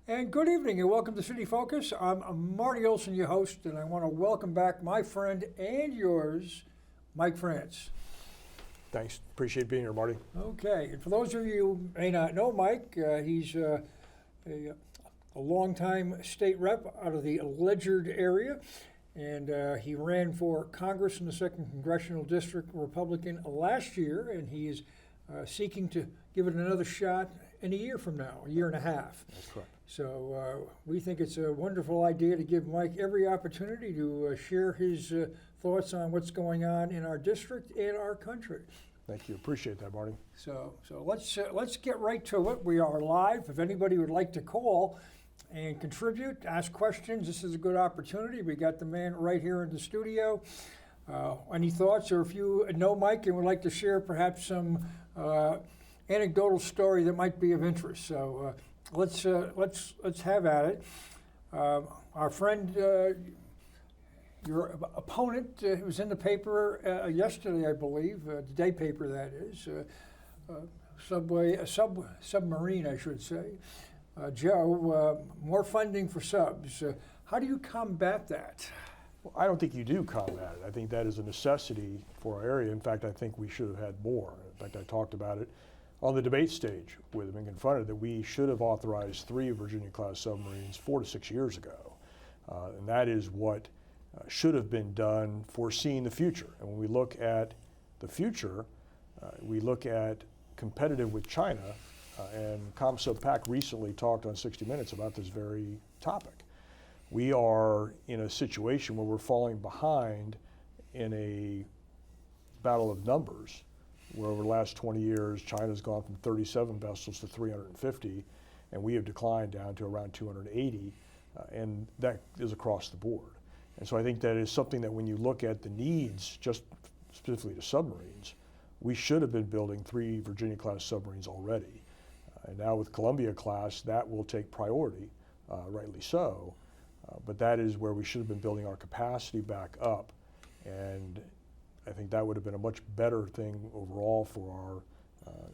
And good evening and welcome to City Focus. I'm Marty Olsen, your host, and I want to welcome back my friend and yours, Mike France. Thanks. Appreciate being here, Marty. Okay, and for those of you who may not know Mike, he's a longtime state rep out of the Ledyard area, and he ran for Congress in the 2nd Congressional District, Republican, last year, and he is seeking to give it another shot in a year from now, a year and a half. That's correct. So we think it's a wonderful idea to give Mike every opportunity to share his thoughts on what's going on in our district and our country. Thank you. Appreciate that, Marty. So let's get right to it. We are live. If anybody would like to call and contribute, ask questions, this is a good opportunity. We got the man right here in the studio. Any thoughts, or if you know Mike and would like to share perhaps some anecdotal story that might be of interest. So let's have at it. Our friend, your opponent, was in the paper yesterday, I believe, the day paper that is, submarine, I should say. Joe, more funding for subs. How do you combat that? Well, I don't think you do combat it. I think that is a necessity for our area. In fact, I think we should have had more. In fact, I talked about it on the debate stage with him and confronted that we should have authorized 3 Virginia-class submarines 4 to 6 years ago. And that is what should have been done, foreseeing the future. And when we look at the future, we look at competitive with China, and ComSubPac recently talked on 60 Minutes about this very topic. We are in a situation where we're falling behind in a battle of numbers, where over the last 20 years, China's gone from 37 vessels to 350, and we have declined down to around 280, and that is across the board. And so I think that is something that when you look at the needs, just specifically to submarines, we should have been building 3 Virginia-class submarines already. And now with Columbia-class, that will take priority, rightly so, but that is where we should have been building our capacity back up, and I think that would have been a much better thing overall for our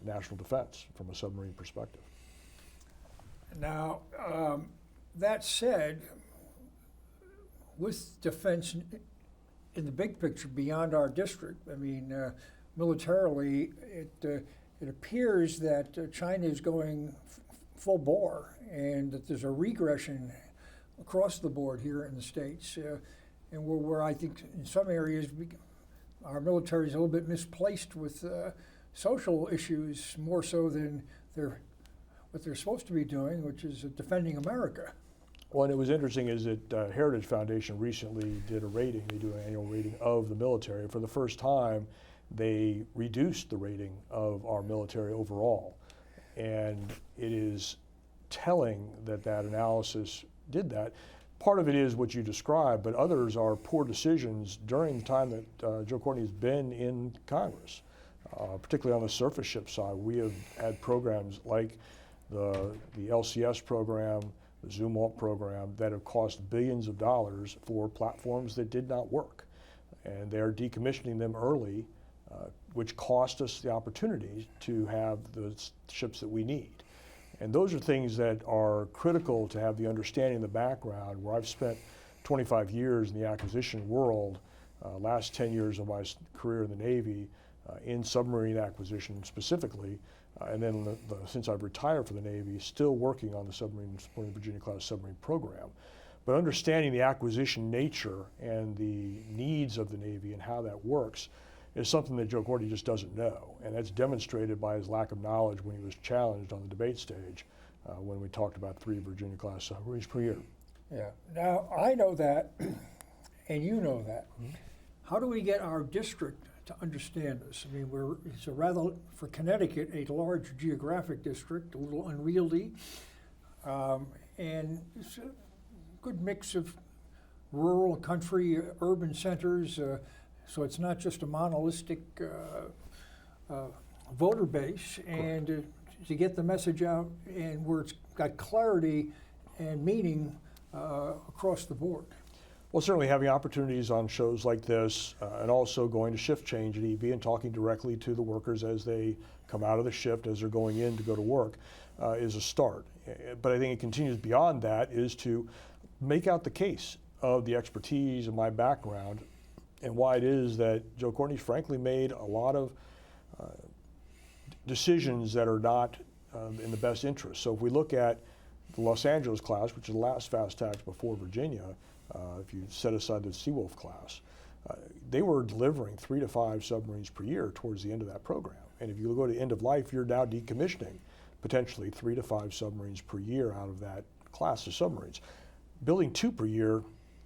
national defense from a submarine perspective. Now, that said, with defense in the big picture beyond our district, I mean, militarily, it appears that China is going full bore, and that there's a regression across the board here in the States, and where I think in some areas our military is a little bit misplaced with social issues more so than what they're supposed to be doing, which is defending America. Well, and it was interesting is that Heritage Foundation recently did a rating. They do an annual rating of the military. For the first time, they reduced the rating of our military overall. And it is telling that that analysis did that. Part of it is what you described, but others are poor decisions during the time that Joe Courtney has been in Congress, particularly on the surface ship side. We have had programs like the LCS program, the Zumwalt program, that have cost billions of dollars for platforms that did not work. And they're decommissioning them early, which cost us the opportunity to have the ships that we need. And those are things that are critical to have the understanding, the background, where I've spent 25 years in the acquisition world, last 10 years of my career in the Navy, in submarine acquisition specifically, and then since I've retired from the Navy, still working on the Virginia-class submarine program. But understanding the acquisition nature and the needs of the Navy and how that works is something that Joe Courtney just doesn't know. And that's demonstrated by his lack of knowledge when he was challenged on the debate stage when we talked about 3 Virginia-class submarines per year. Yeah. Now, I know that, and you know that. Mm-hmm. How do we get our district to understand this? I mean, it's a rather, for Connecticut, a large geographic district, a little unwieldy, and it's a good mix of rural, country, urban centers, so it's not just a monolithic voter base, and to get the message out and where it's got clarity and meaning across the board. Well, certainly having opportunities on shows like this, and also going to shift change at EB and talking directly to the workers as they come out of the shift, as they're going in to go to work. is a start. But I think it continues beyond that is to make out the case of the expertise and my background and why it is that Joe Courtney's frankly made a lot of decisions that are not in the best interest. So if we look at the Los Angeles class, which is the last fast tax before Virginia, if you set aside the Seawolf class, they were delivering 3 to 5 submarines per year towards the end of that program. And if you go to end of life, you're now decommissioning potentially 3 to 5 submarines per year out of that class of submarines. Building 2 per year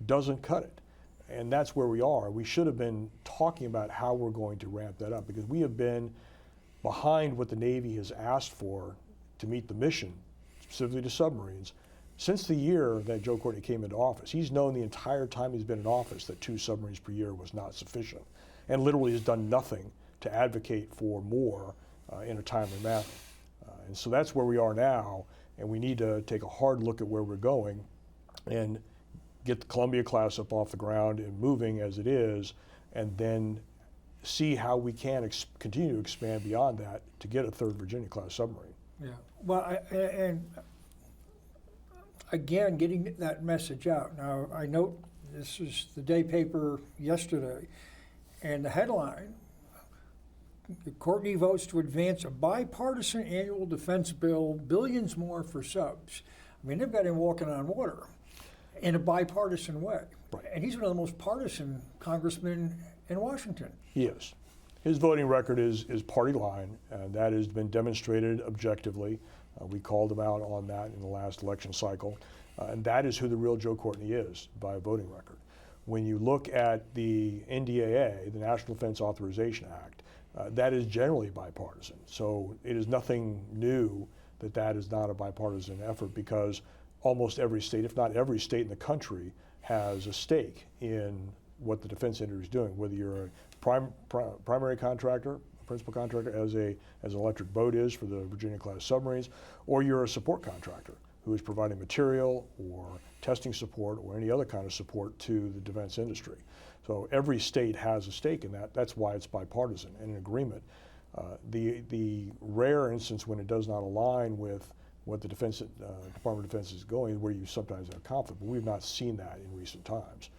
doesn't cut it. And that's where we are. We should have been talking about how we're going to ramp that up, because we have been behind what the Navy has asked for to meet the mission, specifically to submarines, since the year that Joe Courtney came into office. He's known the entire time he's been in office that 2 submarines per year was not sufficient, and literally has done nothing to advocate for more in a timely manner. And so that's where we are now, and we need to take a hard look at where we're going and get the Columbia class up off the ground and moving as it is, and then see how we can continue to expand beyond that to get a 3rd Virginia class submarine. Yeah. Well, and again, getting that message out. Now, I note this is the day paper yesterday, and the headline, Courtney votes to advance a bipartisan annual defense bill, billions more for subs. I mean, they've got him walking on water in a bipartisan way. Right. And he's one of the most partisan congressmen in Washington. He is. His voting record is party line, and that has been demonstrated objectively. We called him out on that in the last election cycle, and that is who the real Joe Courtney is by a voting record. When you look at the NDAA, the National Defense Authorization Act, that is generally bipartisan. So it is nothing new that that is not a bipartisan effort, because almost every state, if not every state in the country, has a stake in what the defense industry is doing, whether you're a primary contractor, principal contractor, as an electric boat is for the Virginia class submarines, or you're a support contractor who is providing material or testing support or any other kind of support to the defense industry. So every state has a stake in that. That's why it's bipartisan and an agreement. The rare instance when it does not align with what the Department of Defense is going, where you sometimes have conflict, but we've not seen that in recent times.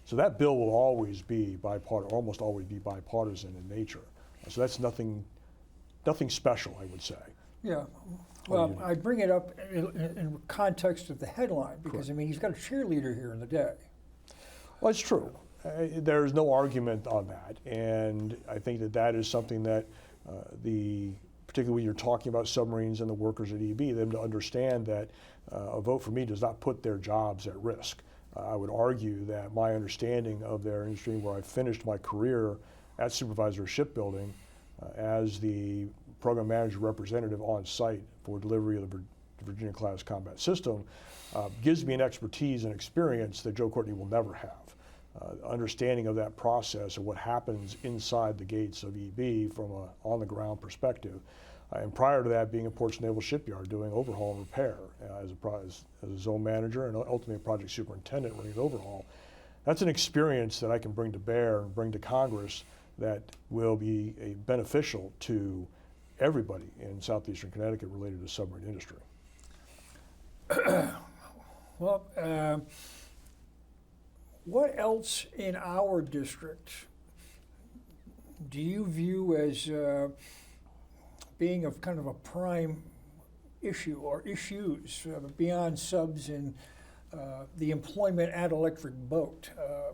So that bill will always be bipartisan, almost always be bipartisan in nature. So that's nothing special, I would say. Yeah. Well, I bring it up in context of the headline, because, Correct. I mean, he's got a cheerleader here in the day. Well, it's true. There's no argument on that, and I think that that is something that particularly when you're talking about submarines and the workers at EB, them to understand that a vote for me does not put their jobs at risk. I would argue that my understanding of their industry, where I finished my career at Supervisor of Shipbuilding as the program manager representative on site for delivery of the Virginia class combat system, gives me an expertise and experience that Joe Courtney will never have. Understanding of that process and what happens inside the gates of EB from an on-the-ground perspective. And prior to that, being at Ports Naval Shipyard doing overhaul and repair as a zone manager and ultimately a project superintendent running the overhaul. That's an experience that I can bring to bear and bring to Congress that will be beneficial to everybody in Southeastern Connecticut related to the submarine industry. Well, what else in our district do you view as being of kind of a prime issue or issues beyond subs and the employment at Electric Boat,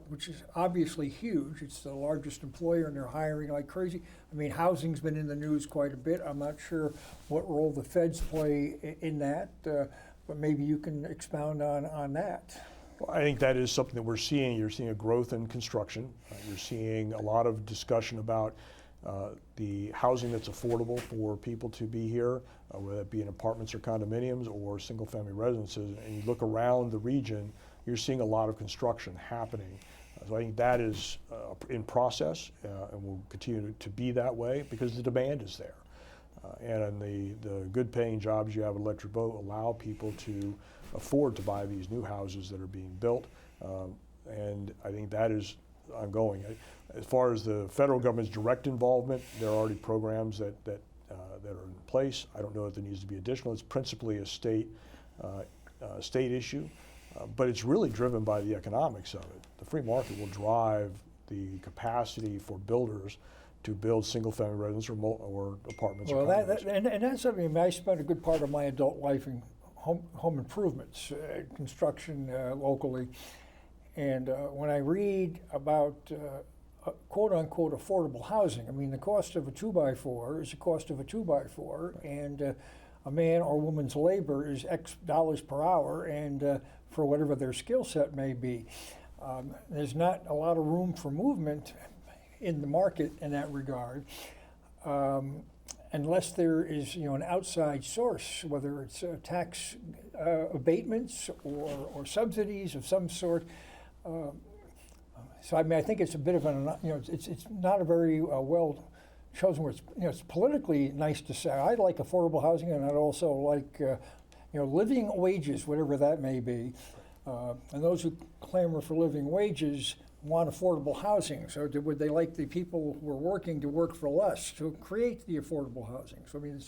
which is obviously huge? It's the largest employer and they're hiring like crazy. I mean, housing's been in the news quite a bit. I'm not sure what role the feds play in that, but maybe you can expound on that. Well, I think that is something that we're seeing. You're seeing a growth in construction. You're seeing a lot of discussion about the housing that's affordable for people to be here, whether it be in apartments or condominiums or single-family residences. And you look around the region, you're seeing a lot of construction happening. So I think that is in process and will continue to be that way because the demand is there. And the good-paying jobs you have at Electric Boat allow people to afford to buy these new houses that are being built. And I think that is ongoing. As far as the federal government's direct involvement, there are already programs that that are in place. I don't know if there needs to be additional. It's principally a state issue, but it's really driven by the economics of it. The free market will drive the capacity for builders to build single-family residence or apartments. Well, or condos. and that's something. I mean, I spent a good part of my adult life in home improvements, construction locally, and when I read about quote-unquote affordable housing, I mean, the cost of a 2x4 is the cost of a 2x4, and a man or woman's labor is X dollars per hour, and for whatever their skill set may be. There's not a lot of room for movement in the market in that regard, unless there is, an outside source, whether it's tax abatements or subsidies of some sort. So I mean, I think it's a bit of it's not a very well chosen word. It's politically nice to say. I like affordable housing, and I'd also like living wages, whatever that may be. And those who clamor for living wages want affordable housing. So would they like the people who are working to work for less to create the affordable housing? So I mean,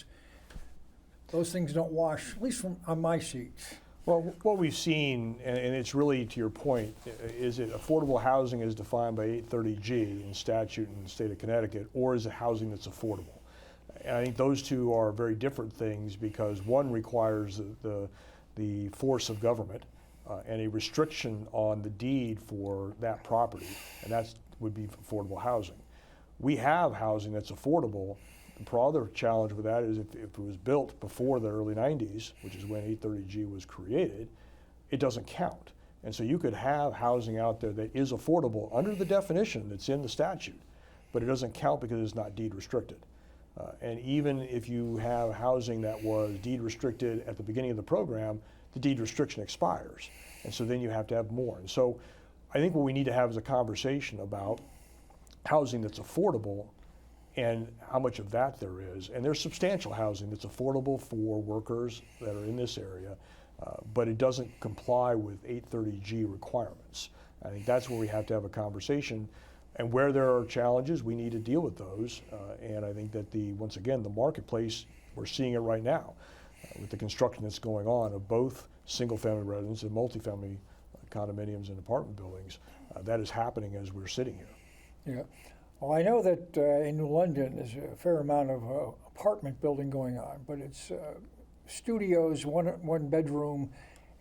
those things don't wash, at least on my seats. Well, what we've seen, and it's really to your point, is it affordable housing as defined by 830G in statute in the state of Connecticut, or is it housing that's affordable? And I think those two are very different things, because one requires the force of government and a restriction on the deed for that property, and that would be affordable housing. We have housing that's affordable. The other challenge with that is if it was built before the early 90s, which is when 830G was created, it doesn't count. And so you could have housing out there that is affordable under the definition that's in the statute, but it doesn't count because it's not deed restricted. And even if you have housing that was deed restricted at the beginning of the program, the deed restriction expires. And so then you have to have more. And so I think what we need to have is a conversation about housing that's affordable and how much of that there is. And there's substantial housing that's affordable for workers that are in this area, but it doesn't comply with 830G requirements. I think that's where we have to have a conversation. And where there are challenges, we need to deal with those. And I think that once again, the marketplace, we're seeing it right now with the construction that's going on of both single-family residence and multifamily condominiums and apartment buildings. That is happening as we're sitting here. Yeah. Well, I know that in New London there's a fair amount of apartment building going on, but it's studios, one bedroom,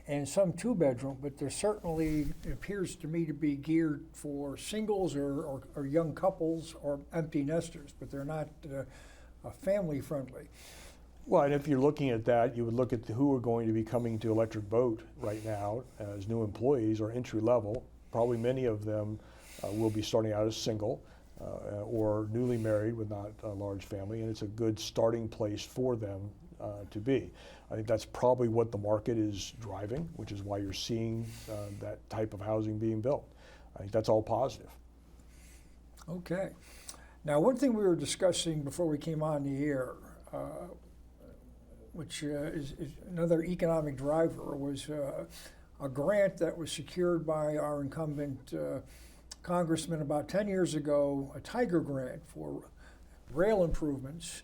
and some 2-bedroom, but there certainly appears to me to be geared for singles or young couples or empty nesters, but they're not family friendly. Well, and if you're looking at that, you would look at who are going to be coming to Electric Boat right now as new employees or entry level. Probably many of them will be starting out as single or newly married with not a large family, and it's a good starting place for them to be. I think that's probably what the market is driving, which is why you're seeing that type of housing being built. I think that's all positive. Okay. Now, one thing we were discussing before we came on the air, which is another economic driver, was a grant that was secured by our incumbent congressman about 10 years ago, a Tiger grant for rail improvements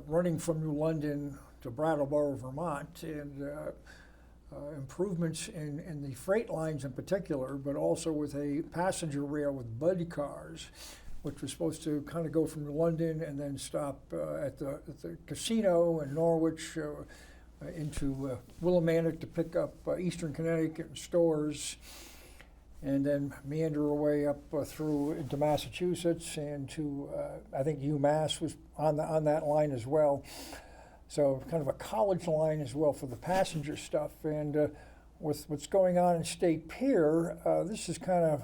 running from New London to Brattleboro, Vermont, and improvements in the freight lines in particular, but also with a passenger rail with buddy cars, which was supposed to kind of go from New London and then stop at the casino in Norwich into Willimantic to pick up Eastern Connecticut stores, and then meander our way up through into Massachusetts and to I think UMass was on that line as well. So kind of a college line as well for the passenger stuff. And with what's going on in State Pier, this is kind of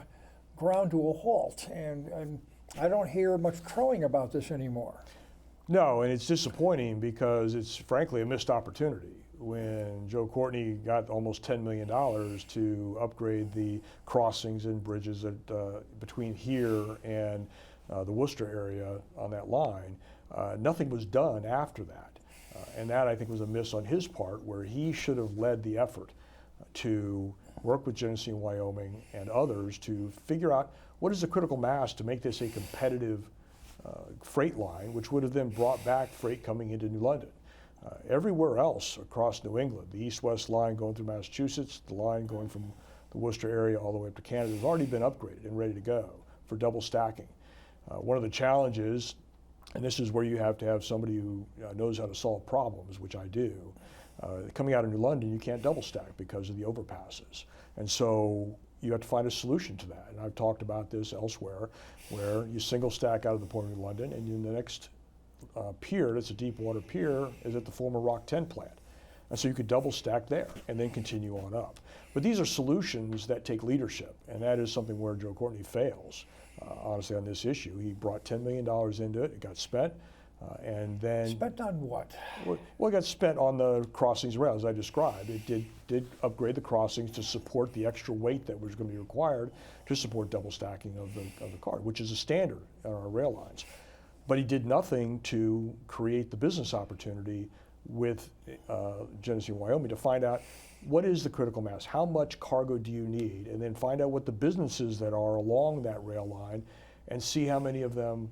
ground to a halt, and I don't hear much crowing about this anymore. No, and it's disappointing because it's frankly a missed opportunity. When Joe Courtney got almost $10 million to upgrade the crossings and bridges between here and the Worcester area on that line, nothing was done after that. And that, I think, was a miss on his part, where he should have led the effort to work with Genesee and Wyoming and others to figure out what is the critical mass to make this a competitive freight line, which would have then brought back freight coming into New London. Everywhere else across New England, the east-west line going through Massachusetts, the line going from the Worcester area all the way up to Canada has already been upgraded and ready to go for double stacking. One of the challenges, and this is where you have to have somebody who knows how to solve problems, which I do, coming out of New London, you can't double stack because of the overpasses. And so you have to find a solution to that. And I've talked about this elsewhere, where you single stack out of the Port of New London, and in the next pier, that's a deep water pier, is at the former Rock 10 plant. And so you could double stack there and then continue on up. But these are solutions that take leadership, and that is something where Joe Courtney fails, honestly, on this issue. He brought $10 million into it, it got spent, and then... Spent on what? Well, it got spent on the crossings around, as I described. It did upgrade the crossings to support the extra weight that was going to be required to support double stacking of the car, which is a standard on our rail lines. But he did nothing to create the business opportunity with Genesee and Wyoming to find out what is the critical mass, how much cargo do you need, and then find out what the businesses that are along that rail line and see how many of them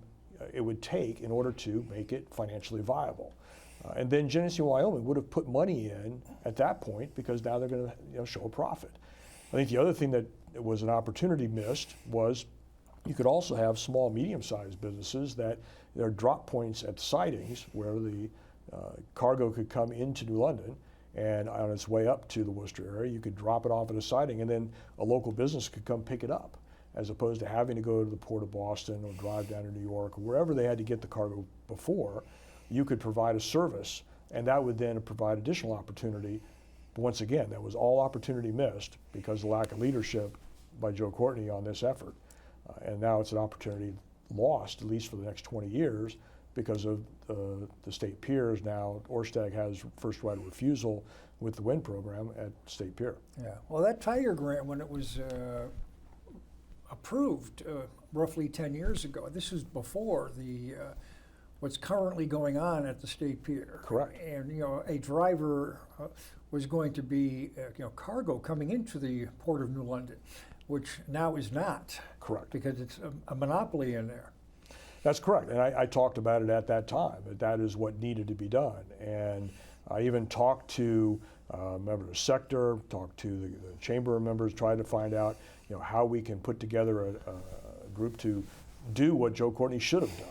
it would take in order to make it financially viable. And then Genesee and Wyoming would have put money in at that point because now they're going to show a profit. I think the other thing that was an opportunity missed was you could also have small, medium-sized businesses that there are drop points at sidings where the cargo could come into New London, and on its way up to the Worcester area, you could drop it off at a siding, and then a local business could come pick it up, as opposed to having to go to the Port of Boston or drive down to New York or wherever they had to get the cargo before. You could provide a service, and that would then provide additional opportunity. But once again, that was all opportunity missed because of the lack of leadership by Joe Courtney on this effort. And now it's an opportunity lost, at least for the next 20 years, because of the state piers. Now Orsdag has first right of refusal with the WIN program at State Pier. Yeah, well, that Tiger grant, when it was approved roughly 10 years ago, this is before the what's currently going on at the State Pier. Correct. And a driver was going to be cargo coming into the Port of New London, which now is not. Correct. Because it's a monopoly in there. That's correct, and I talked about it at that time, that is what needed to be done. And I even talked to members of the sector, talked to the chamber members, tried to find out how we can put together a group to do what Joe Courtney should have done,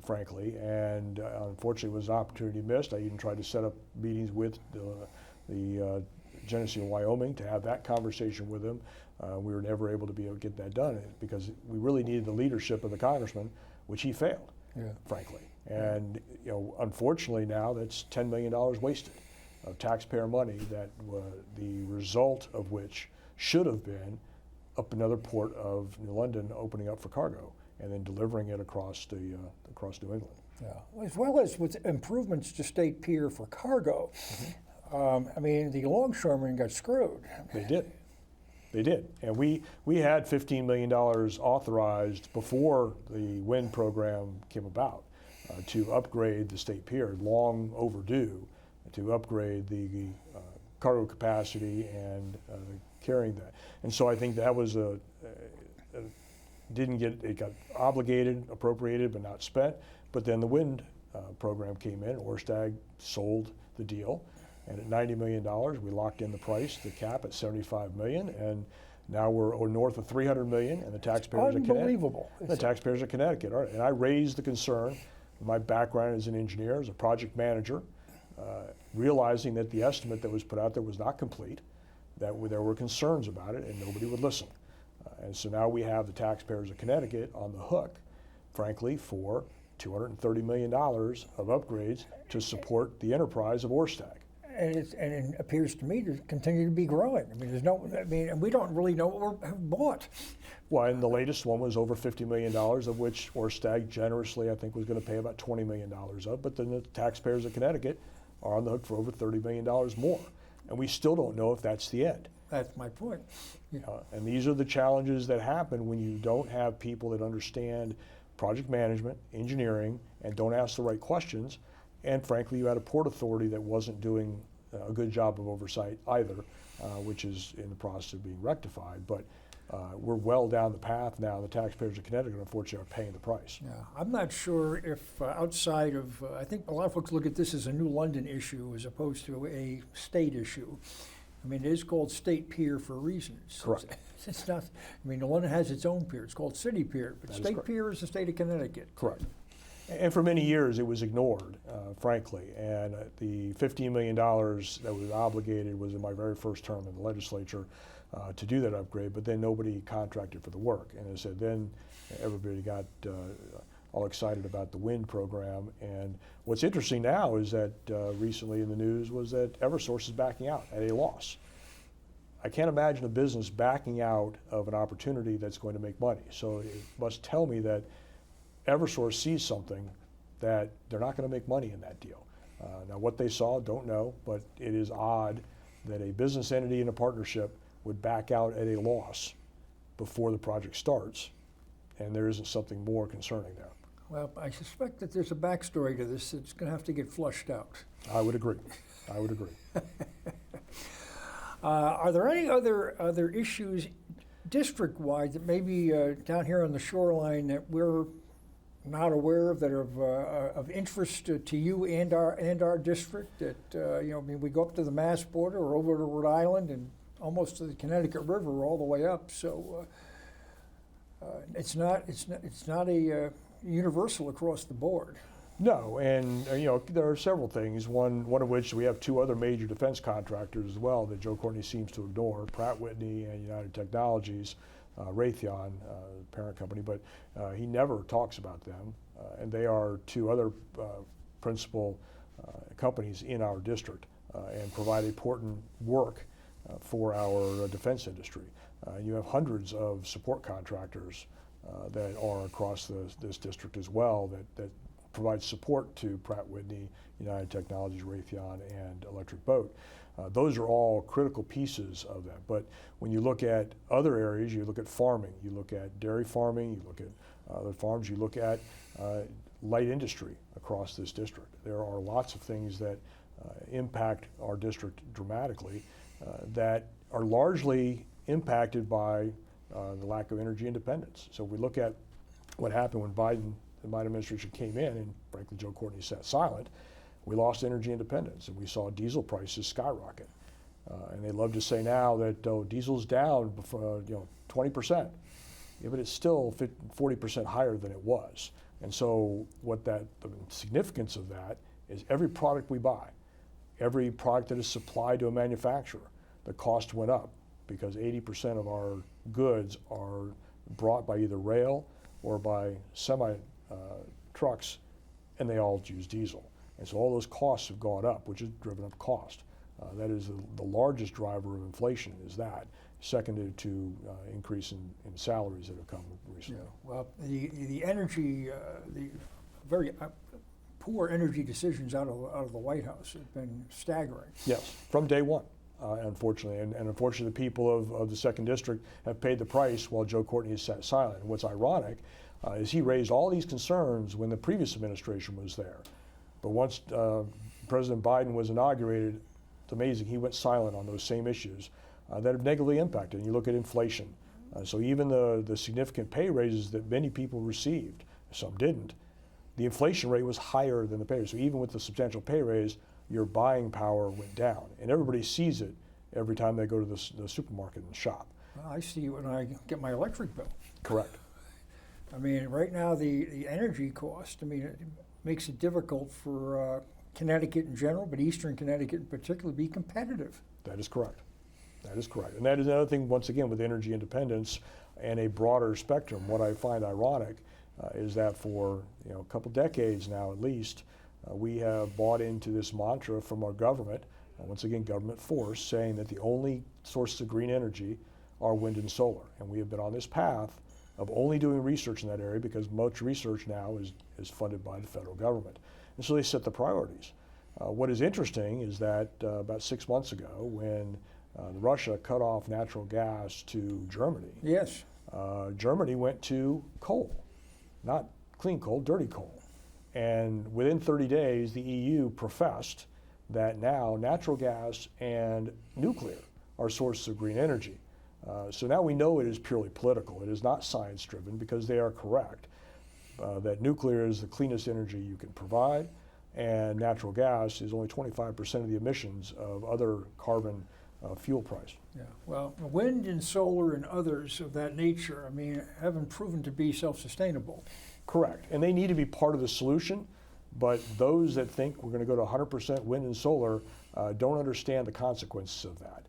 frankly. And unfortunately, it was an opportunity missed. I even tried to set up meetings with the Genesee and Wyoming to have that conversation with them. We were never able to get that done because we really needed the leadership of the congressman, which he failed, frankly. And unfortunately now that's $10 million wasted of taxpayer money that the result of which should have been up another port of New London opening up for cargo and then delivering it across New England. Yeah, as well as with improvements to State Pier for cargo. I mean, the longshoremen got screwed. They did. They did. And we had $15 million authorized before the WIN program came about to upgrade the State Pier, long overdue, to upgrade the cargo capacity and carrying that. And so I think that was it got obligated, appropriated, but not spent. But then the WIN program came in, Orsdag sold the deal. And at $90 million, we locked in the price, the cap at $75 million, and now we're north of $300 million, and the taxpayers of Unbelievable. The taxpayers of Connecticut are. And I raised the concern, my background as an engineer, as a project manager, realizing that the estimate that was put out there was not complete, that there were concerns about it, and nobody would listen. And so now we have the taxpayers of Connecticut on the hook, frankly, for $230 million of upgrades to support the enterprise of Orsdag. And it appears to me to continue to be growing. I mean, and we don't really know what we're bought. Well, and the latest one was over $50 million, of which Orsdag generously, I think, was going to pay about $20 million of, but then the taxpayers of Connecticut are on the hook for over $30 million more. And we still don't know if that's the end. That's my point. Yeah. And these are the challenges that happen when you don't have people that understand project management, engineering, and don't ask the right questions. And frankly, you had a port authority that wasn't doing a good job of oversight either, which is in the process of being rectified. But We're well down the path now. The taxpayers of Connecticut, unfortunately, are paying the price. Yeah, I'm not sure if outside of, I think a lot of folks look at this as a New London issue as opposed to a state issue. I mean, it is called state pier for a reason. Correct. It's not, I mean, New London has its own pier. It's called city pier, but That is state correct. pier is the state of Connecticut. Correct. And for many years, it was ignored, frankly. And the $15 million that was obligated was in my very first term in the legislature to do that upgrade, but then nobody contracted for the work. And as I said, then everybody got all excited about the wind program. And what's interesting now is that recently in the news was that Eversource is backing out at a loss. I can't imagine a business backing out of an opportunity that's going to make money. So it must tell me that Eversource sees something that they're not going to make money in that deal. Now what they saw, don't know, but it is odd that a business entity in a partnership would back out at a loss before the project starts, and there isn't something more concerning there. Well, I suspect that there's a backstory to this that's going to have to get flushed out. I would agree. I would agree. Are there any other issues district-wide that maybe down here on the shoreline that we're not aware of that are of interest to you and our district? That I mean, we go up to the Mass border or over to Rhode Island and almost to the Connecticut River all the way up. So it's not a universal across the board. No, and there are several things. One of which we have two other major defense contractors as well that Joe Courtney seems to ignore: Pratt Whitney and United Technologies, Raytheon, parent company. But he never talks about them, and they are two other principal companies in our district and provide important work for our defense industry. You have hundreds of support contractors that are across this district as well that provide support to Pratt Whitney, United Technologies, Raytheon, and Electric Boat. Those are all critical pieces of that. But when you look at other areas, you look at farming, you look at dairy farming, you look at other farms, you look at light industry across this district. There are lots of things that impact our district dramatically that are largely impacted by the lack of energy independence. So we look at what happened when the Biden administration came in, and frankly, Joe Courtney sat silent. We lost energy independence, and we saw diesel prices skyrocket. And they love to say now that diesel's down 20%. Yeah, but it's still 40% higher than it was. And so the significance of that is every product we buy, every product that is supplied to a manufacturer, the cost went up because 80% of our goods are brought by either rail or by semi trucks, and they all use diesel. And so all those costs have gone up, which has driven up cost. That is the largest driver of inflation, is that, seconded to increase in salaries that have come recently. Yeah. Well, the energy, the very poor energy decisions out of the White House have been staggering. Yes, from day one, unfortunately. And unfortunately, the people of the second district have paid the price while Joe Courtney has sat silent. And what's ironic is he raised all these concerns when the previous administration was there. But once President Biden was inaugurated, it's amazing, he went silent on those same issues that have negatively impacted. And you look at inflation. So even the significant pay raises that many people received, some didn't, the inflation rate was higher than the pay raise. So even with the substantial pay raise, your buying power went down. And everybody sees it every time they go to the supermarket and shop. Well, I see it when I get my electric bill. Correct. I mean, right now the energy cost, I mean, it makes it difficult for Connecticut in general, but Eastern Connecticut in particular, to be competitive. That is correct. That is correct. And that is another thing, once again, with energy independence and a broader spectrum. What I find ironic is that for a couple decades now at least, we have bought into this mantra from our government, once again government force, saying that the only sources of green energy are wind and solar. And we have been on this path of only doing research in that area because much research now is funded by the federal government. And so they set the priorities. What is interesting is that about 6 months ago, when Russia cut off natural gas to Germany, Yes. Germany went to coal, not clean coal, dirty coal. And within 30 days, the EU professed that now natural gas and nuclear are sources of green energy. So now we know it is purely political. It is not science-driven, because they are correct that nuclear is the cleanest energy you can provide, and natural gas is only 25% of the emissions of other carbon fuel price. Yeah, well, wind and solar and others of that nature, I mean, haven't proven to be self-sustainable. Correct, and they need to be part of the solution, but those that think we're going to go to 100% wind and solar don't understand the consequences of that.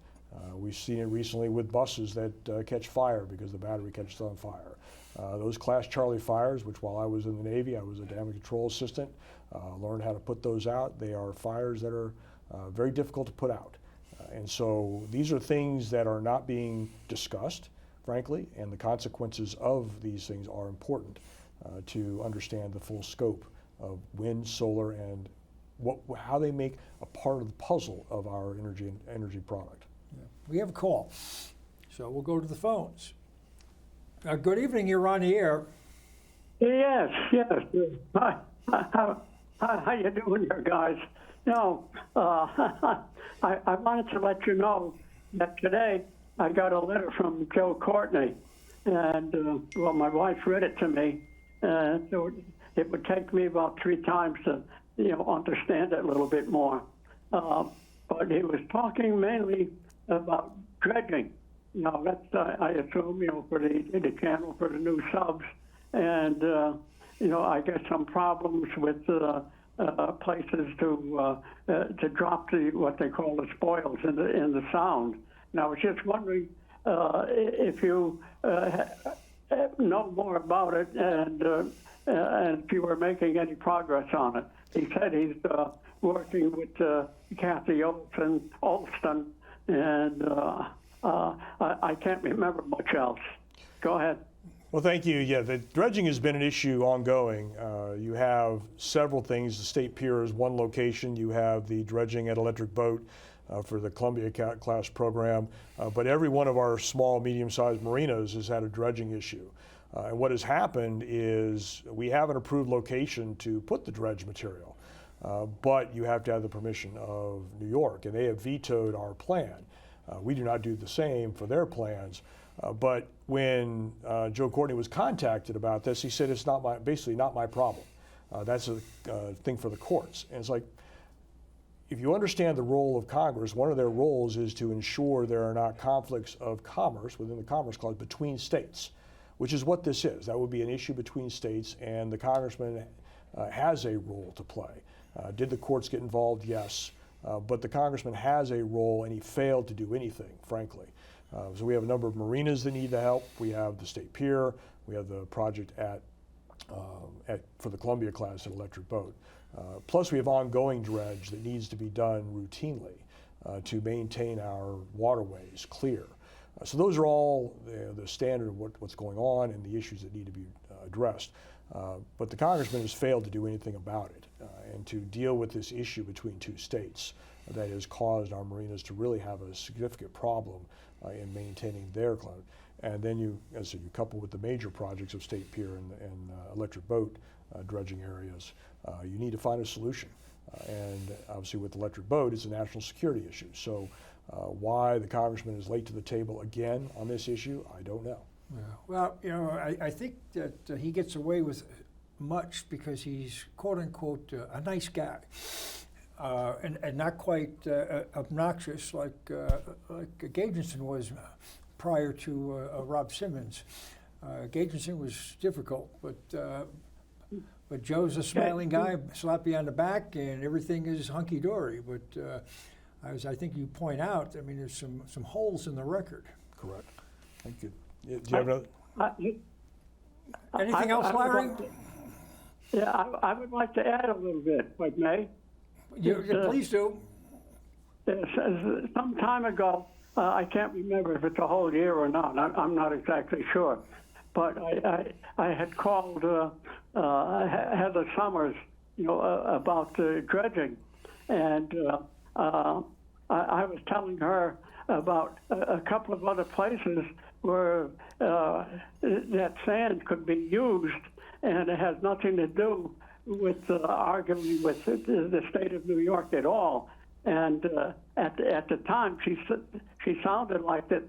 We've seen it recently with buses that catch fire because the battery catches on fire. Those Class Charlie fires, which while I was in the Navy, I was a damage control assistant, learned how to put those out. They are fires that are very difficult to put out. And so these are things that are not being discussed, frankly, and the consequences of these things are important to understand the full scope of wind, solar, and how they make a part of the puzzle of our energy product. Yeah. We have a call, so we'll go to the phones. Good evening, you're on the air. Yes. Hi, how you doing there, guys? No, I wanted to let you know that today I got a letter from Joe Courtney, and well, my wife read it to me, so it would take me about 3 times to, understand it a little bit more. But he was talking mainly about dredging. That's I assume, for the channel for the new subs, and I guess some problems with places to drop what they call the spoils in the sound. And I was just wondering if you know more about it, and if you were making any progress on it. He said he's working with Kathy Olsen, and I can't remember much else. Go ahead. Well, thank you. Yeah, the dredging has been an issue ongoing. You have several things. The State Pier is one location. You have the dredging at Electric Boat for the Columbia class program. But every one of our small, medium-sized marinas has had a dredging issue. And what has happened is we have an approved location to put the dredge material, but you have to have the permission of New York, and they have vetoed our plan. We do not do the same for their plans. But when Joe Courtney was contacted about this, he said it's basically not my problem. That's a thing for the courts. And it's like, if you understand the role of Congress, one of their roles is to ensure there are not conflicts of commerce within the Commerce Clause between states, which is what this is. That would be an issue between states, and the congressman has a role to play. Did the courts get involved? Yes. But the congressman has a role, and he failed to do anything, frankly. So we have a number of marinas that need the help. We have the State Pier. We have the project for the Columbia class at Electric Boat. Plus, we have ongoing dredge that needs to be done routinely to maintain our waterways clear. So those are all the standard of what's going on and the issues that need to be addressed. But the congressman has failed to do anything about it and to deal with this issue between 2 states that has caused our marinas to really have a significant problem in maintaining their climate. And then as you couple with the major projects of State Pier and Electric Boat dredging areas, you need to find a solution. And obviously with Electric Boat, it's a national security issue. So why the congressman is late to the table again on this issue, I don't know. Yeah. Well, I think that he gets away with much because he's quote unquote a nice guy, and not quite obnoxious like Gagenson was prior to Rob Simmons. Gagenson was difficult, but Joe's a smiling guy, slap you on the back, and everything is hunky dory. But as I think you point out, I mean, there's some holes in the record. Correct. Thank you. Do you have another? Anything else, Larry? I would like to add a little bit, if I may. Please do. Some time ago, I can't remember if it's a whole year or not. I'm not exactly sure. But I had called Heather Summers, about dredging. And I was telling her about a couple of other places where that sand could be used, and it has nothing to do with arguing with the state of New York at all. And at the time, she sounded like that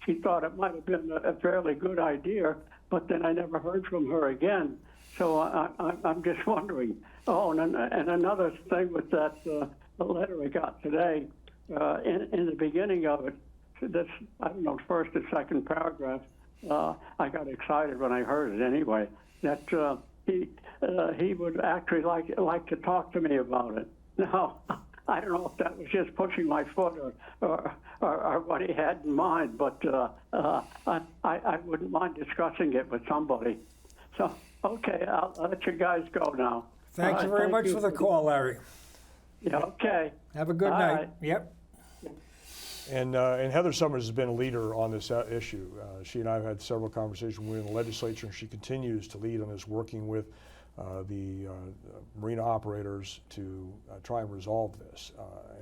she thought it might have been a fairly good idea, but then I never heard from her again. So I'm just wondering. Oh, and another thing with that letter I got today, in the beginning of it, this, I don't know, first or second paragraph, I got excited when I heard it anyway, that he would actually like to talk to me about it. Now, I don't know if that was just pushing my foot or what he had in mind, but I wouldn't mind discussing it with somebody. So, okay, I'll let you guys go now. Thank you very much for the call, Larry. Yeah, okay. Have a good All night. right. Yep. And Heather Summers has been a leader on this issue. She and I have had several conversations with the legislature, and she continues to lead on this, working with the marina operators to try and resolve this.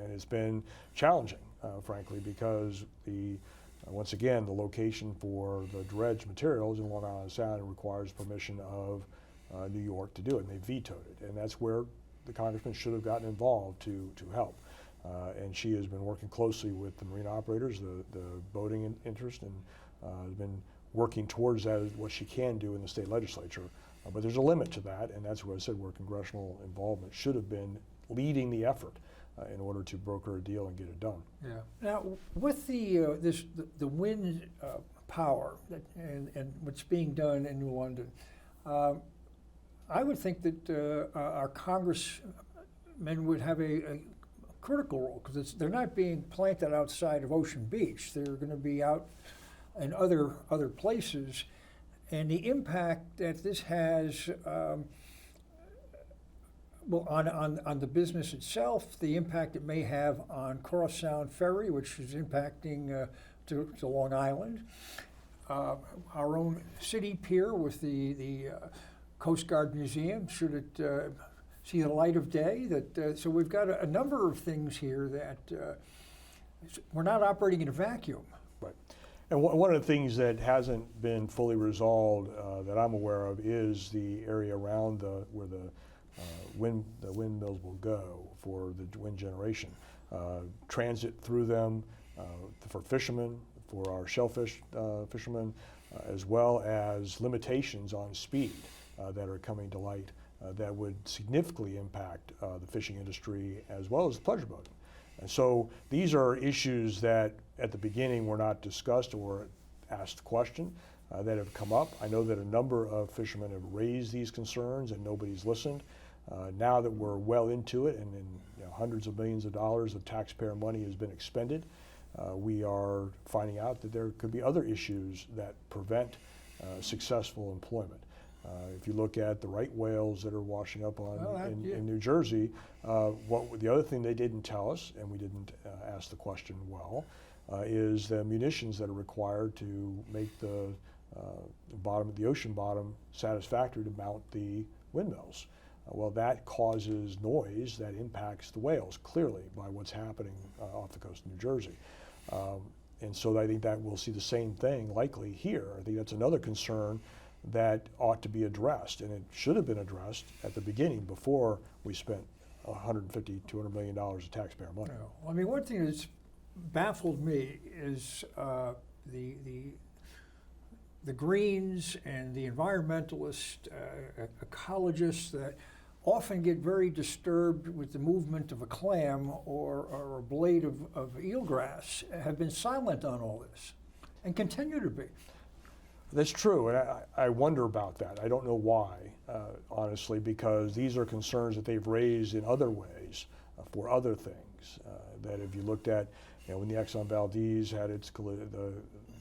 And it's been challenging, frankly, because once again, the location for the dredge materials in Long Island Sound requires permission of New York to do it, and they vetoed it. And that's where the congressman should have gotten involved to help. And she has been working closely with the marine operators, the boating interest, and has been working towards that, what she can do in the state legislature. But there's a limit to that, and that's what I said, where congressional involvement should have been leading the effort in order to broker a deal and get it done. Yeah. Now, with the wind power and what's being done in New London, I would think that our congressmen would have a critical role, because they're not being planted outside of Ocean Beach. They're going to be out in other places, and the impact that this has, well, on the business itself, the impact it may have on Cross Sound Ferry, which is impacting to Long Island, our own city pier with the Coast Guard Museum, should it see the light of day. So we've got a number of things here that we're not operating in a vacuum. Right. And one of the things that hasn't been fully resolved that I'm aware of is the area around where the windmills will go for the wind generation. Transit through them for fishermen, for our shellfish fishermen, as well as limitations on speed that are coming to light. That would significantly impact the fishing industry as well as pleasure boating. And so these are issues that at the beginning were not discussed or asked question that have come up. I know that a number of fishermen have raised these concerns and nobody's listened. Now that we're well into it and hundreds of millions of dollars of taxpayer money has been expended, we are finding out that there could be other issues that prevent successful employment. If you look at the right whales that are washing up in New Jersey, the other thing they didn't tell us, and we didn't ask the question well, is the munitions that are required to make the ocean bottom satisfactory to mount the windmills. Well, that causes noise that impacts the whales clearly by what's happening off the coast of New Jersey. And so I think that we'll see the same thing likely here. I think that's another concern that ought to be addressed, and it should have been addressed at the beginning before we spent $150, $200 million of taxpayer money. Yeah. I mean, one thing that's baffled me is the Greens and the environmentalists, ecologists that often get very disturbed with the movement of a clam or a blade of eelgrass have been silent on all this and continue to be. That's true, and I wonder about that. I don't know why, honestly, because these are concerns that they've raised in other ways for other things. That if you looked at, when the Exxon Valdez had its the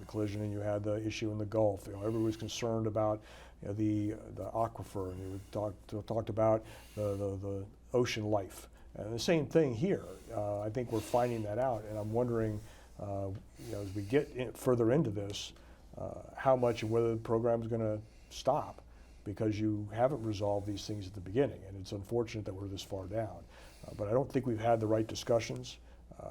collision, and you had the issue in the Gulf, everybody was concerned about the aquifer, and they talked about the ocean life. And the same thing here. I think we're finding that out, and I'm wondering, as we get further into this, how much and whether the program is going to stop because you haven't resolved these things at the beginning, and it's unfortunate that we're this far down. But I don't think we've had the right discussions.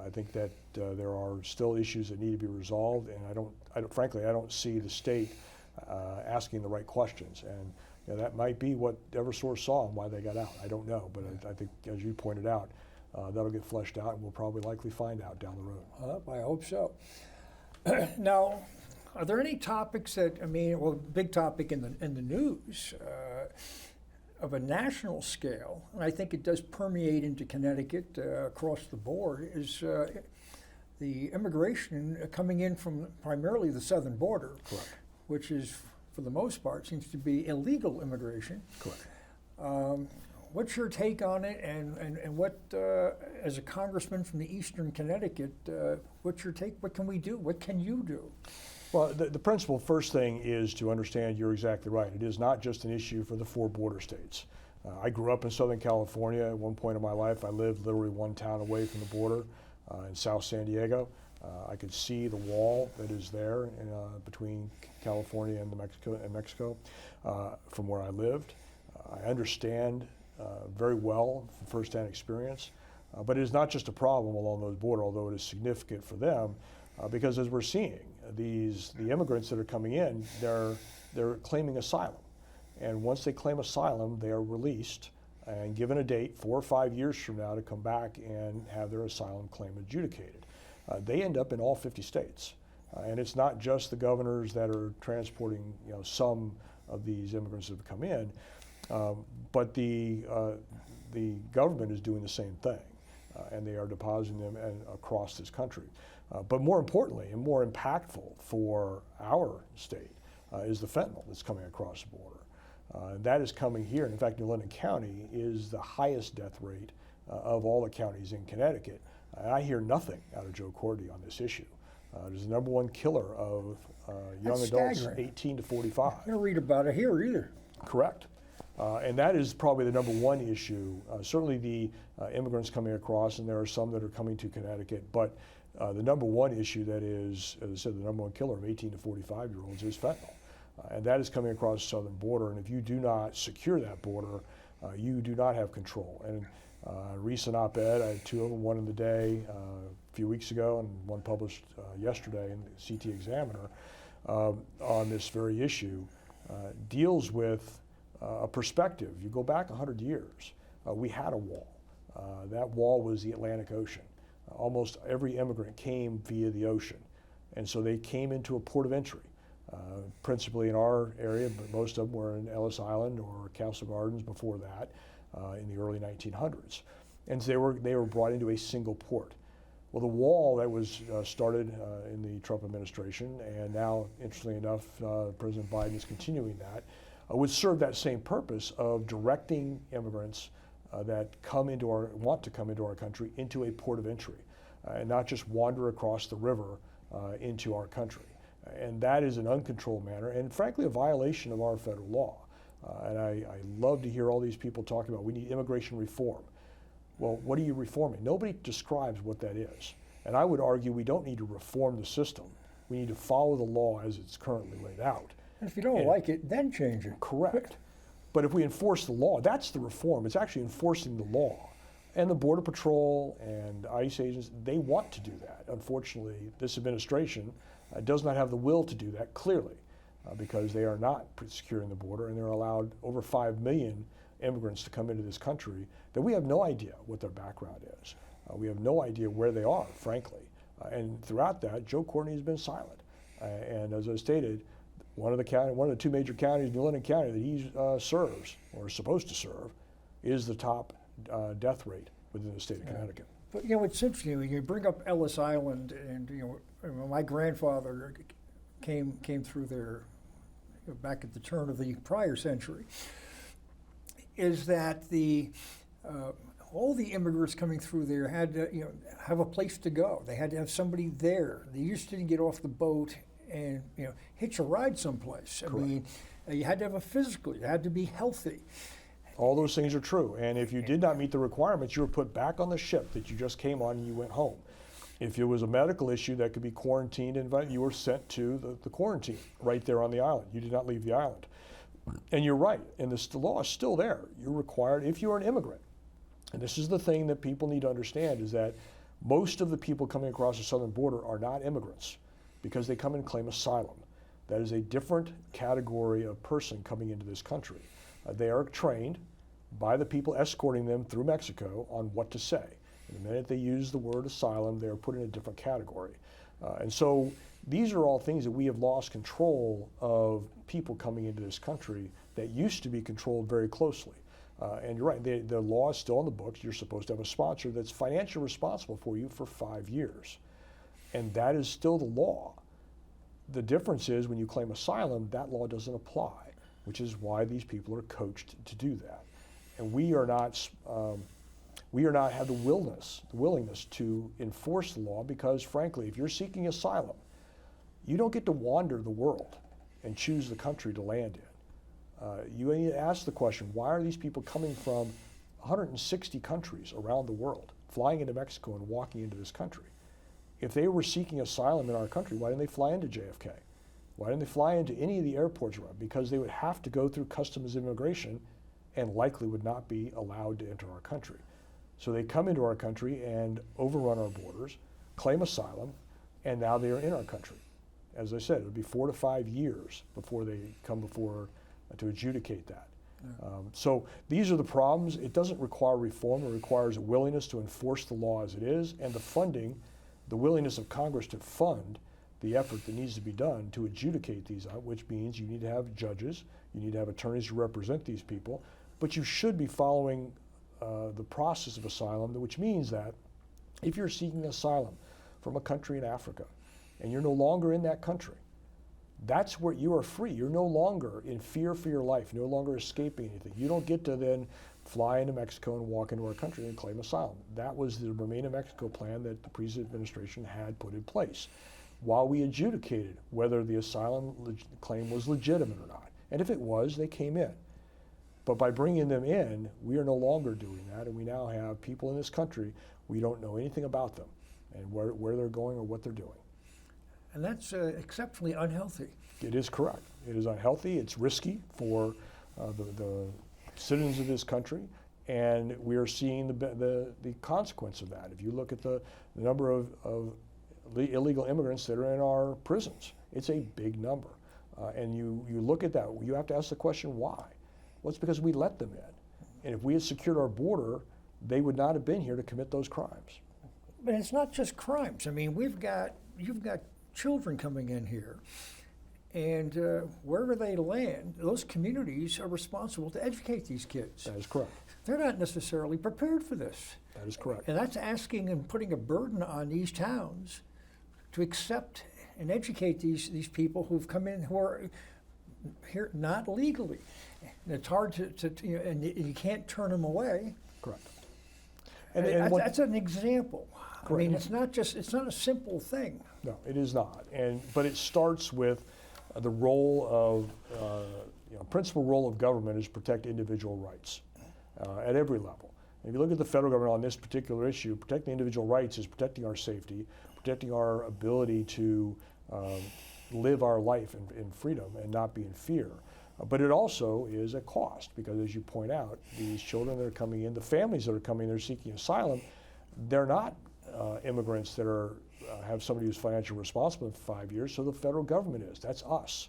I think that there are still issues that need to be resolved, and frankly, I don't see the state asking the right questions. And that might be what Eversource saw and why they got out. I don't know, but I think, as you pointed out, that'll get fleshed out, and we'll probably likely find out down the road. I hope so. Now, are there any topics that, I mean, well, big topic in the news of a national scale, and I think it does permeate into Connecticut across the board, is the immigration coming in from primarily the southern border, Correct. which is, for the most part, seems to be illegal immigration. Correct. What's your take on it, and what, as a congressman from the eastern Connecticut, what's your take? What can we do? What can you do? Well, the principal first thing is to understand you're exactly right. It is not just an issue for the 4 border states. I grew up in Southern California. At one point in my life, I lived literally one town away from the border in South San Diego. I could see the wall that is there between California and Mexico from where I lived. I understand very well from firsthand experience, but it is not just a problem along those borders, although it is significant for them, because as we're seeing, the immigrants that are coming in, they're claiming asylum, and once they claim asylum, they are released and given a date 4 or 5 years from now to come back and have their asylum claim adjudicated. They end up in all 50 states, and it's not just the governors that are transporting, some of these immigrants that have come in. But the government is doing the same thing, and they are depositing them across this country. But more importantly and more impactful for our state is the fentanyl that's coming across the border. That is coming here. In fact, New London County is the highest death rate of all the counties in Connecticut. I hear nothing out of Joe Cordy on this issue. It is the #1 killer of young That's adults staggering. 18 to 45. I don't read about it here either. Correct. And that is probably the #1 issue. Certainly the immigrants coming across, and there are some that are coming to Connecticut, but the #1 issue that is, as I said, the #1 killer of 18 to 45-year-olds is fentanyl. And that is coming across the southern border, and if you do not secure that border, you do not have control. And a recent op-ed, I had 2 of them, one in the day a few weeks ago, and one published yesterday in the CT Examiner on this very issue, deals with a perspective. You go back 100 years, we had a wall. That wall was the Atlantic Ocean. Almost every immigrant came via the ocean, and so they came into a port of entry, principally in our area, but most of them were in Ellis Island or Castle Gardens before that in the early 1900s. And so they were brought into a single port. Well, the wall that was started in the Trump administration, and now, interestingly enough, President Biden is continuing that, would serve that same purpose of directing immigrants that want to come into our country into a port of entry, and not just wander across the river into our country. And that is an uncontrolled manner, and frankly, a violation of our federal law. And I love to hear all these people talking about we need immigration reform. Well, what are you reforming? Nobody describes what that is. And I would argue we don't need to reform the system. We need to follow the law as it's currently laid out. And if you don't like it, then change it. Correct. But if we enforce the law, that's the reform. It's actually enforcing the law. And the Border Patrol and ICE agents, they want to do that. Unfortunately, this administration does not have the will to do that, clearly, because they are not securing the border, and they're allowed over 5 million immigrants to come into this country that we have no idea what their background is. We have no idea where they are, frankly. And throughout that, Joe Courtney has been silent. And as I stated, one of the 2 major counties, New London County, that he serves, or is supposed to serve, is the top death rate within the state of Connecticut. But it's interesting when you bring up Ellis Island, and my grandfather came through there back at the turn of the prior century. Is that all the immigrants coming through there had to have a place to go. They had to have somebody there. They used to get off the boat and hitch a ride someplace. I mean, you had to have a physical. You had to be healthy. All those things are true. And if you did not meet the requirements, you were put back on the ship that you just came on and you went home. If it was a medical issue that could be quarantined, you were sent to the quarantine right there on the island. You did not leave the island. And you're right, and the law is still there. You're required, if you're an immigrant, and this is the thing that people need to understand, is that most of the people coming across the southern border are not immigrants because they come and claim asylum. That is a different category of person coming into this country. They are trained by the people escorting them through Mexico on what to say. And the minute they use the word asylum, they're put in a different category. And so these are all things that we have lost control of people coming into this country that used to be controlled very closely. And you're right, the law is still in the books. You're supposed to have a sponsor that's financially responsible for you for 5 years. And that is still the law. The difference is when you claim asylum, that law doesn't apply, which is why these people are coached to do that. And we are not have the willingness to enforce the law because, frankly, if you're seeking asylum, you don't get to wander the world and choose the country to land in. You need to ask the question, why are these people coming from 160 countries around the world, flying into Mexico and walking into this country? If they were seeking asylum in our country, why didn't they fly into JFK? Why didn't they fly into any of the airports around? Because they would have to go through customs immigration and likely would not be allowed to enter our country. So they come into our country and overrun our borders, claim asylum, and now they are in our country. As I said, it would be 4 to 5 years before they come before to adjudicate that. Yeah. So these are the problems. It doesn't require reform. It requires a willingness to enforce the law as it is, and the funding, the willingness of Congress to fund the effort that needs to be done to adjudicate these out, which means you need to have judges, you need to have attorneys to represent these people, but you should be following the process of asylum, which means that if you're seeking asylum from a country in Africa and you're no longer in that country, that's where you are free. You're no longer in fear for your life, no longer escaping anything. You don't get to then fly into Mexico and walk into our country and claim asylum. That was the Remain in Mexico plan that the previous administration had put in place while we adjudicated whether the asylum claim was legitimate or not. And if it was, they came in. But by bringing them in, we are no longer doing that, and we now have people in this country, we don't know anything about them and where they're going or what they're doing. And that's exceptionally unhealthy. It is correct. It is unhealthy. It's risky for the citizens of this country, and we are seeing the consequence of that. If you look at the number of illegal immigrants that are in our prisons, it's a big number. And you look at that, you have to ask the question, why? Well, it's because we let them in. And if we had secured our border, they would not have been here to commit those crimes. But it's not just crimes. I mean, you've got children coming in here, and wherever they land, those communities are responsible to educate these kids. That is correct. They're not necessarily prepared for this. That is correct. And that's asking and putting a burden on these towns to accept and educate these people who've come in who are here not legally. And it's hard to and you can't turn them away. Correct. And that's an example. Correct. I mean, it's not a simple thing. No, it is not. But it starts with the role of, principal role of government is protect individual rights at every level. And if you look at the federal government on this particular issue, protecting individual rights is protecting our safety, protecting our ability to live our life in freedom and not be in fear. But it also is a cost because, as you point out, these children that are coming in, the families that are coming, they're seeking asylum, they're not immigrants that are have somebody who's financially responsible for 5 years, so the federal government is. That's us.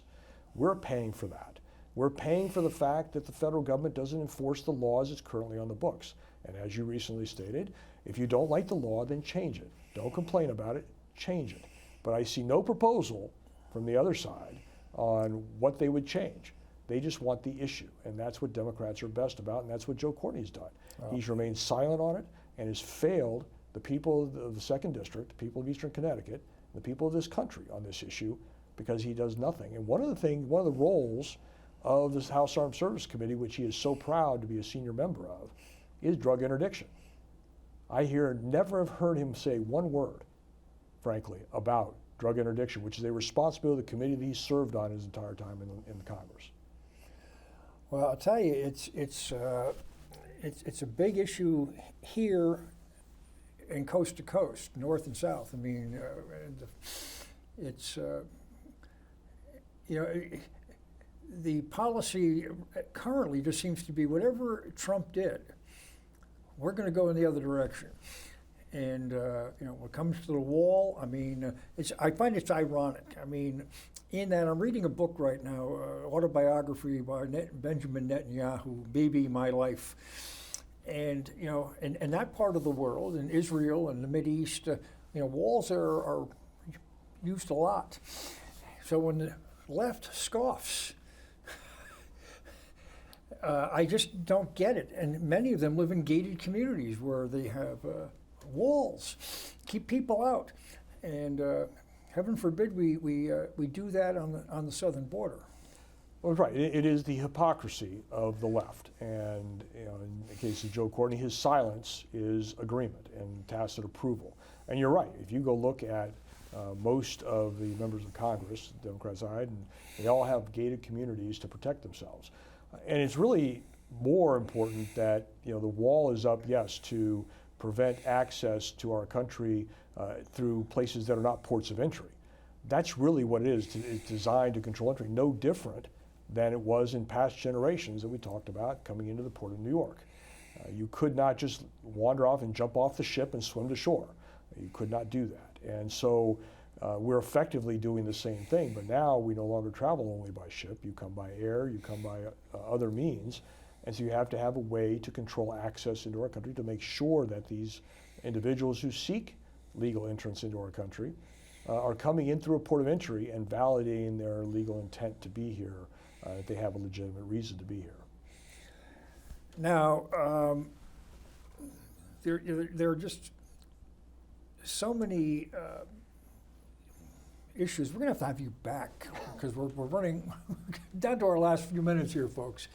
We're paying for that. We're paying for the fact that the federal government doesn't enforce the laws that's currently on the books. And as you recently stated, if you don't like the law, then change it. Don't complain about it, change it. But I see no proposal from the other side on what they would change. They just want the issue, and that's what Democrats are best about, and that's what Joe Courtney's done. Oh. He's remained silent on it and has failed the people of the 2nd District, the people of Eastern Connecticut, the people of this country on this issue because he does nothing. And one of the roles of this House Armed Services Committee, which he is so proud to be a senior member of, is drug interdiction. I never have heard him say one word, frankly, about drug interdiction, which is a responsibility of the committee that he served on his entire time in the Congress. Well, I'll tell you, it's a big issue here and coast to coast, north and south. I mean, the policy currently just seems to be whatever Trump did, we're going to go in the other direction. And when it comes to the wall, I mean, I find it's ironic. I mean, in that I'm reading a book right now, autobiography by Benjamin Netanyahu, Bibi, My Life. And in that part of the world, in Israel and the Mideast, walls are used a lot. So when the left scoffs, I just don't get it. And many of them live in gated communities where they have walls, keep people out, and heaven forbid we do that on the southern border. Well, right. It is the hypocrisy of the left, and in the case of Joe Courtney, his silence is agreement and tacit approval. And you're right. If you go look at most of the members of Congress, the Democrat side, and they all have gated communities to protect themselves. And it's really more important that the wall is up, yes, to prevent access to our country through places that are not ports of entry. That's really what it is. It's designed to control entry. No different than it was in past generations that we talked about coming into the port of New York. You could not just wander off and jump off the ship and swim to shore. You could not do that. And so we're effectively doing the same thing, but now we no longer travel only by ship. You come by air, you come by other means, and so you have to have a way to control access into our country to make sure that these individuals who seek legal entrance into our country are coming in through a port of entry and validating their legal intent to be here, that they have a legitimate reason to be here. Now, there are just so many issues. We're going to have you back because we're running down to our last few minutes here, folks.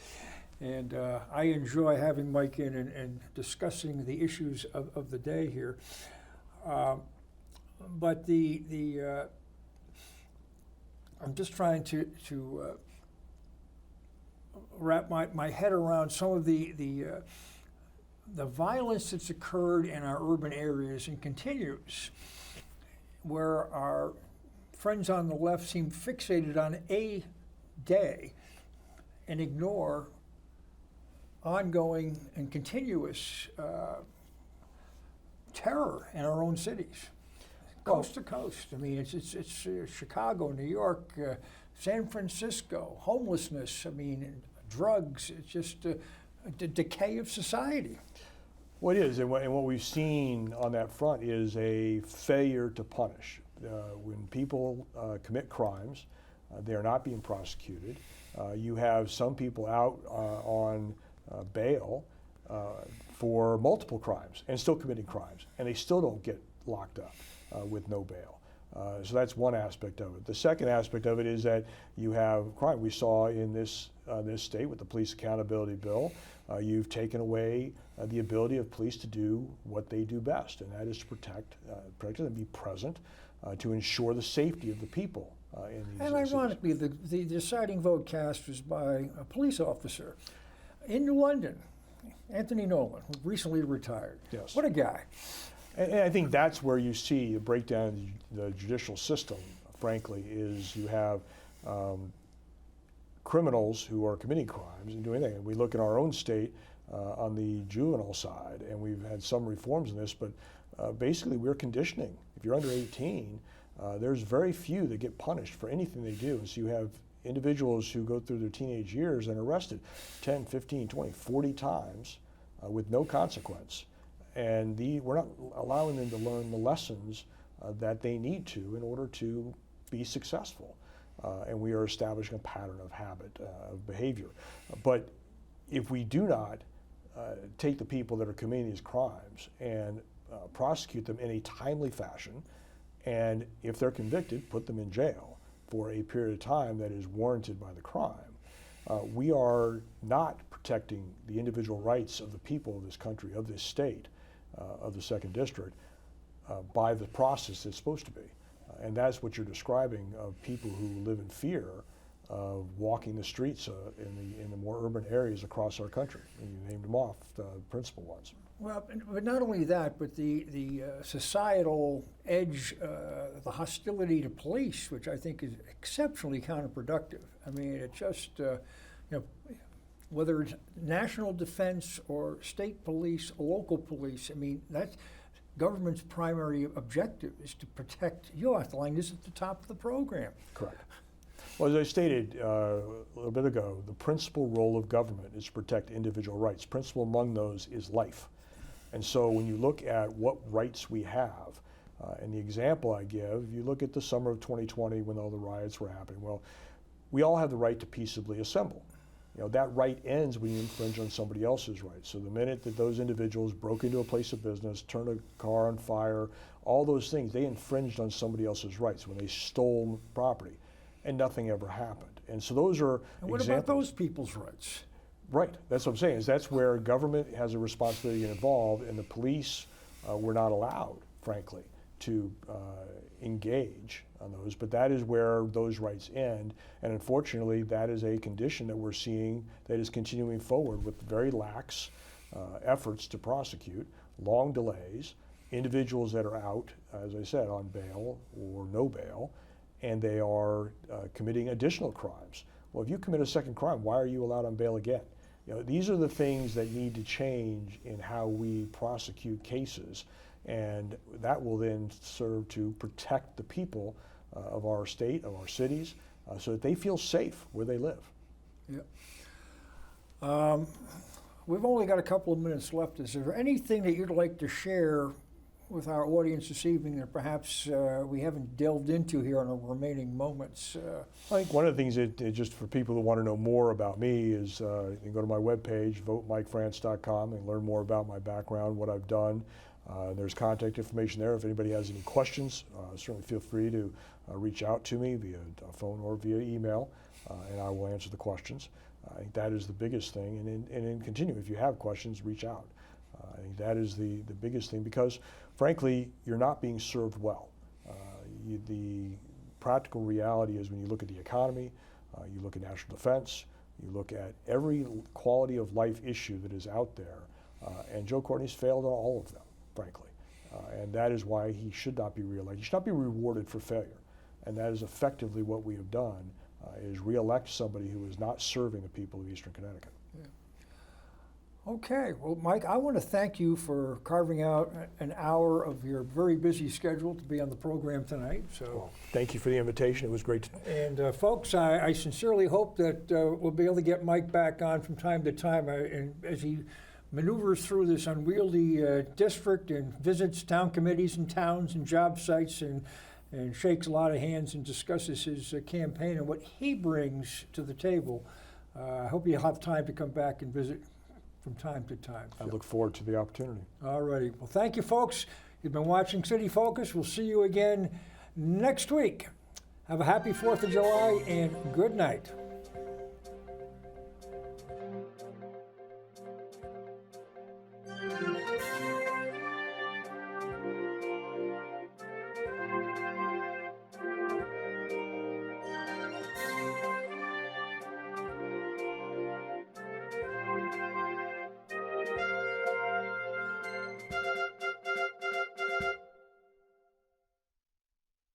And I enjoy having Mike in and discussing the issues of the day here. But I'm just trying to wrap my head around some of the violence that's occurred in our urban areas and continues, where our friends on the left seem fixated on a day and ignore ongoing and continuous terror in our own cities, coast to coast. I mean, it's Chicago, New York, San Francisco, homelessness. I mean, drugs. It's just the decay of society. Well, it is, and what we've seen on that front is a failure to punish. When people commit crimes, they are not being prosecuted. You have some people out on bail for multiple crimes and still committing crimes, and they still don't get locked up with no bail. So that's one aspect of it. The second aspect of it is that you have crime. We saw in this state with the police accountability bill, you've taken away the ability of police to do what they do best, and that is to protect and be present to ensure the safety of the people in these And ironically, the deciding vote cast was by a police officer in New London, Anthony Nolan, who recently retired. Yes. What a guy. And I think that's where you see a breakdown in the judicial system, frankly, is you have criminals who are committing crimes and doing anything. And we look in our own state on the juvenile side, and we've had some reforms in this, but basically we're conditioning. If you're under 18, there's very few that get punished for anything they do. So you have individuals who go through their teenage years and arrested 10, 15, 20, 40 times with no consequence. And we're not allowing them to learn the lessons that they need to in order to be successful. And we are establishing a pattern of habit, of behavior. But if we do not take the people that are committing these crimes and prosecute them in a timely fashion, and if they're convicted, put them in jail for a period of time that is warranted by the crime, we are not protecting the individual rights of the people of this country, of this state, of the second district, by the process it's supposed to be. And that's what you're describing of people who live in fear of walking the streets in the more urban areas across our country. And you named them off, the principal ones. Well, but not only that, but the societal edge, the hostility to police, which I think is exceptionally counterproductive. I mean, it just, whether it's national defense or state police, local police, I mean, that's government's primary objective is to protect. You outlined this at the top of the program. Correct. Well, as I stated a little bit ago, the principal role of government is to protect individual rights. Principal among those is life. And so when you look at what rights we have, and the example I give, you look at the summer of 2020 when all the riots were happening. Well, we all have the right to peaceably assemble. You know, that right ends when you infringe on somebody else's rights. So the minute that those individuals broke into a place of business, turned a car on fire, all those things, they infringed on somebody else's rights when they stole property, and nothing ever happened. And so those are And what examples. about those people's rights? Right, that's what I'm saying, is that's where government has a responsibility to get involved, and the police were not allowed, frankly, to engage on those, but that is where those rights end, and unfortunately that is a condition that we're seeing that is continuing forward with very lax efforts to prosecute, long delays, individuals that are out, as I said, on bail or no bail, and they are committing additional crimes. Well, if you commit a second crime, why are you allowed on bail again? You know, these are the things that need to change in how we prosecute cases, and that will then serve to protect the people of our state, of our cities, so that they feel safe where they live. Yeah. We've only got a couple of minutes left. Is there anything that you'd like to share with our audience this evening that perhaps we haven't delved into here in our remaining moments? I think one of the things that, just for people who want to know more about me is you can go to my webpage, votemikefrance.com, and learn more about my background, what I've done. There's contact information there. If anybody has any questions, certainly feel free to reach out to me via phone or via email, and I will answer the questions. I think that is the biggest thing, and in continue, if you have questions, reach out. I think that is the biggest thing, because frankly, you're not being served well. The practical reality is when you look at the economy, you look at national defense, you look at every quality of life issue that is out there, and Joe Courtney's failed on all of them, frankly. And that is why he should not be reelected. He should not be rewarded for failure. And that is effectively what we have done, is reelect somebody who is not serving the people of Eastern Connecticut. Okay, well, Mike, I want to thank you for carving out an hour of your very busy schedule to be on the program tonight. So, Well, thank you for the invitation. It was great. and folks, I sincerely hope that we'll be able to get Mike back on from time to time, and as he maneuvers through this unwieldy district and visits town committees and towns and job sites and shakes a lot of hands and discusses his campaign and what he brings to the table. I hope you'll have time to come back and visit from time to time. I look forward to the opportunity. All righty. Well, thank you, folks. You've been watching City Focus. We'll see you again next week. Have a happy 4th of July and good night.